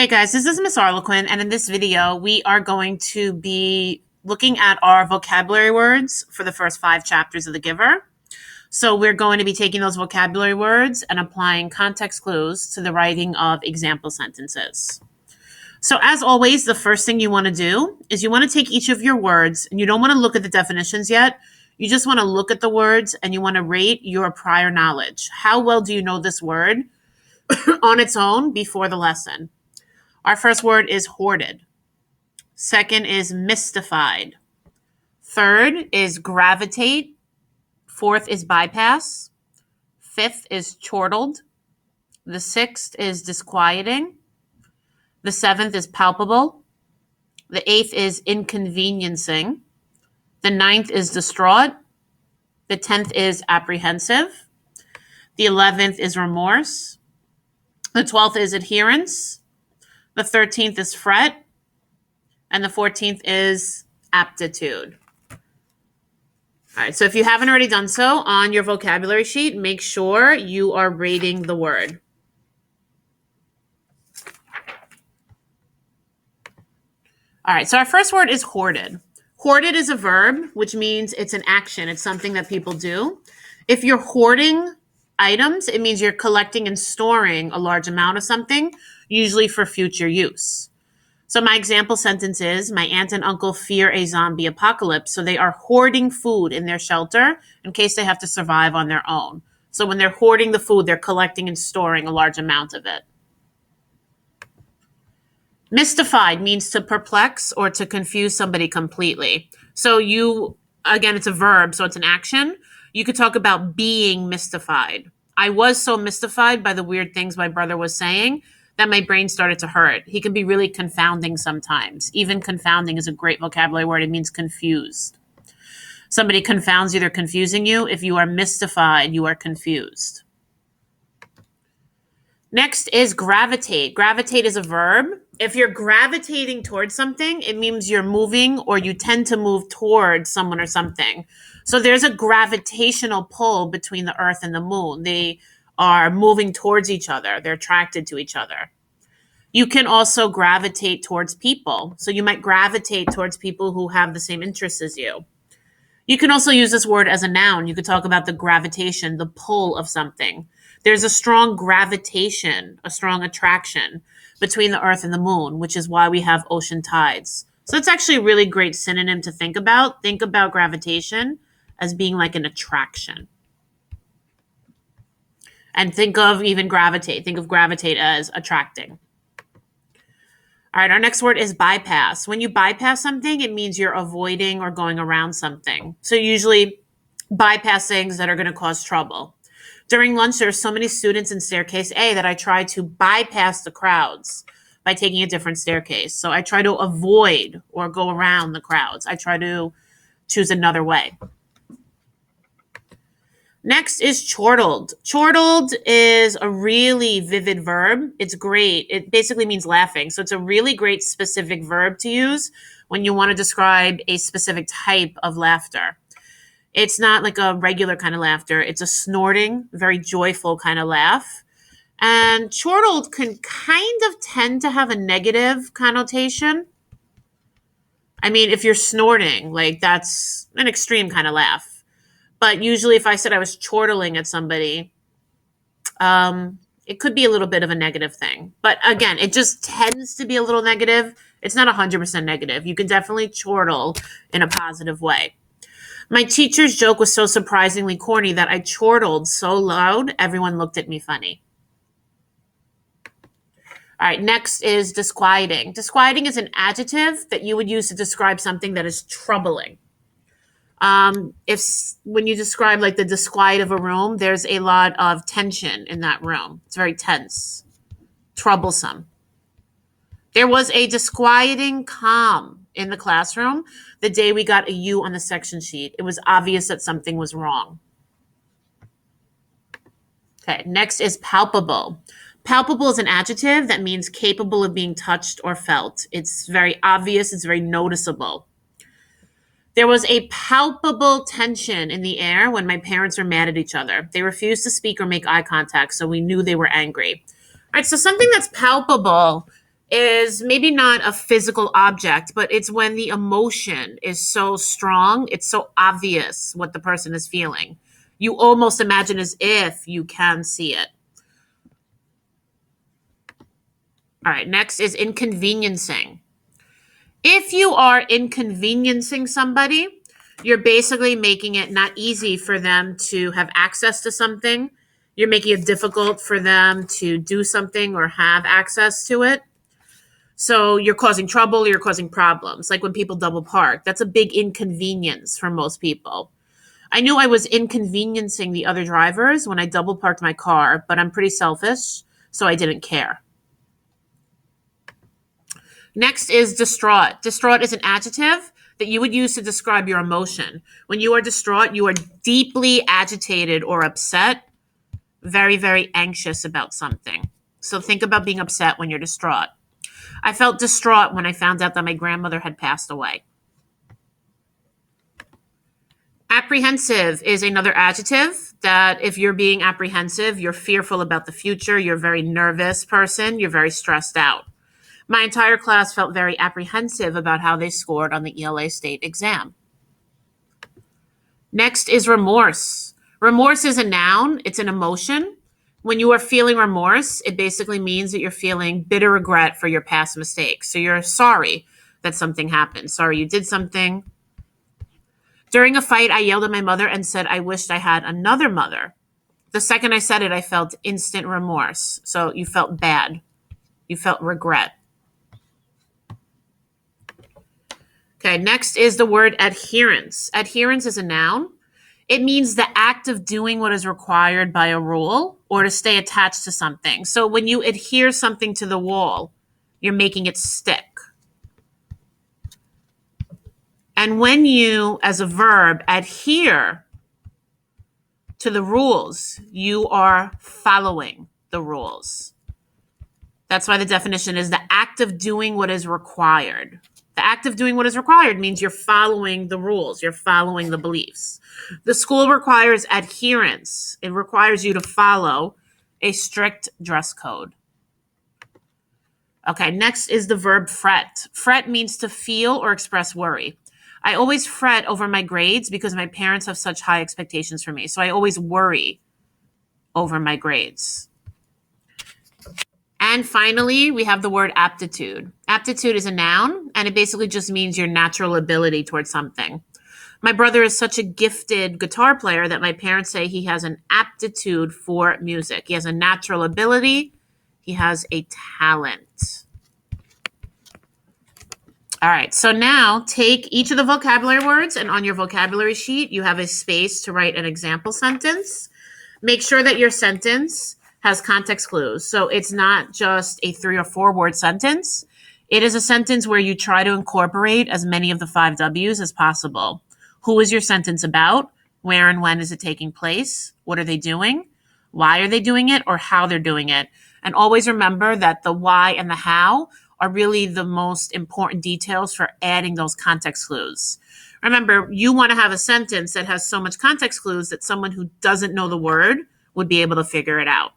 Hey guys, this is Miss Arlequin, and in this video, we are going to be looking at our vocabulary words for the first 5 chapters of The Giver. So we're going to be taking those vocabulary words and applying context clues to the writing of example sentences. So as always, the first thing you want to do is you want to take each of your words, and you don't want to look at the definitions yet. You just want to look at the words and you want to rate your prior knowledge. How well do you know this word on its own before the lesson? Our first word is hoarded. Second is mystified. Third is gravitate. Fourth is bypass. Fifth is chortled. The sixth is disquieting. The seventh is palpable. The eighth is inconveniencing. The ninth is distraught. The 10th is apprehensive. The 11th is remorse. The 12th is adherence. The 13th is fret, and the 14th is aptitude. All right, so if you haven't already done so, on your vocabulary sheet, make sure you are rating the word. All right, so our first word is hoarded. Hoarded is a verb, which means it's an action. It's something that people do. If you're hoarding items, it means you're collecting and storing a large amount of something, usually for future use. So my example sentence is, my aunt and uncle fear a zombie apocalypse, so they are hoarding food in their shelter in case they have to survive on their own. So when they're hoarding the food, they're collecting and storing a large amount of it. Mystified means to perplex or to confuse somebody completely. So again, it's a verb, so it's an action. You could talk about being mystified. I was so mystified by the weird things my brother was saying that my brain started to hurt. He can be really confounding sometimes. Even confounding is a great vocabulary word. It means confused. Somebody confounds you, they're confusing you. If you are mystified, you are confused. Next is gravitate. Gravitate is a verb. If you're gravitating towards something, it means you're moving or you tend to move towards someone or something. So there's a gravitational pull between the earth and the moon. They are moving towards each other. They're attracted to each other. You can also gravitate towards people. So you might gravitate towards people who have the same interests as you. You can also use this word as a noun. You could talk about the gravitation, the pull of something. There's a strong gravitation, a strong attraction between the earth and the moon, which is why we have ocean tides. So it's actually a really great synonym to think about. Think about gravitation as being like an attraction. And think of even gravitate. Think of gravitate as attracting. All right, our next word is bypass. When you bypass something, it means you're avoiding or going around something. So usually bypass things that are going to cause trouble. During lunch, there are so many students in staircase A that I try to bypass the crowds by taking a different staircase. So I try to avoid or go around the crowds. I try to choose another way. Next is chortled. Chortled is a really vivid verb. It's great. It basically means laughing. So it's a really great specific verb to use when you want to describe a specific type of laughter. It's not like a regular kind of laughter. It's a snorting, very joyful kind of laugh. And chortled can kind of tend to have a negative connotation. I mean, if you're snorting, like that's an extreme kind of laugh. But usually if I said I was chortling at somebody, it could be a little bit of a negative thing. But again, it just tends to be a little negative. It's not 100% negative. You can definitely chortle in a positive way. My teacher's joke was so surprisingly corny that I chortled so loud, everyone looked at me funny. All right, next is disquieting. Disquieting is an adjective that you would use to describe something that is troubling. When you describe like the disquiet of a room, there's a lot of tension in that room. It's very tense, troublesome. There was a disquieting calm in the classroom the day we got a U on the section sheet. It was obvious that something was wrong. Okay, next is palpable. Palpable is an adjective that means capable of being touched or felt. It's very obvious. It's very noticeable. There was a palpable tension in the air when my parents were mad at each other. They refused to speak or make eye contact, so we knew they were angry. All right, so something that's palpable is maybe not a physical object, but it's when the emotion is so strong, it's so obvious what the person is feeling. You almost imagine as if you can see it. All right, next is inconveniencing. If you are inconveniencing somebody, you're basically making it not easy for them to have access to something. You're making it difficult for them to do something or have access to it. So you're causing trouble, you're causing problems. Like when people double park, that's a big inconvenience for most people. I knew I was inconveniencing the other drivers when I double parked my car, but I'm pretty selfish, so I didn't care. Next is distraught. Distraught is an adjective that you would use to describe your emotion. When you are distraught, you are deeply agitated or upset, very, very anxious about something. So think about being upset when you're distraught. I felt distraught when I found out that my grandmother had passed away. Apprehensive is another adjective that if you're being apprehensive, you're fearful about the future, you're a very nervous person, you're very stressed out. My entire class felt very apprehensive about how they scored on the ELA state exam. Next is remorse. Remorse is a noun. It's an emotion. When you are feeling remorse, it basically means that you're feeling bitter regret for your past mistakes. So you're sorry that something happened. Sorry you did something. During a fight, I yelled at my mother and said I wished I had another mother. The second I said it, I felt instant remorse. So you felt bad. You felt regret. Okay, next is the word adherence. Adherence is a noun. It means the act of doing what is required by a rule or to stay attached to something. So when you adhere something to the wall, you're making it stick. And when you, as a verb, adhere to the rules, you are following the rules. That's why the definition is the act of doing what is required. The act of doing what is required means you're following the rules. You're following the beliefs. The school requires adherence. It requires you to follow a strict dress code. Okay, next is the verb fret. Fret means to feel or express worry. I always fret over my grades because my parents have such high expectations for me. So I always worry over my grades. And finally, we have the word aptitude. Aptitude is a noun, and it basically just means your natural ability towards something. My brother is such a gifted guitar player that my parents say he has an aptitude for music. He has a natural ability. He has a talent. All right, so now take each of the vocabulary words, and on your vocabulary sheet, you have a space to write an example sentence. Make sure that your sentence has context clues. So it's not just a 3 or 4 word sentence. It is a sentence where you try to incorporate as many of the 5 W's as possible. Who is your sentence about? Where and when is it taking place? What are they doing? Why are they doing it, or how they're doing it? And always remember that the why and the how are really the most important details for adding those context clues. Remember, you want to have a sentence that has so much context clues that someone who doesn't know the word would be able to figure it out.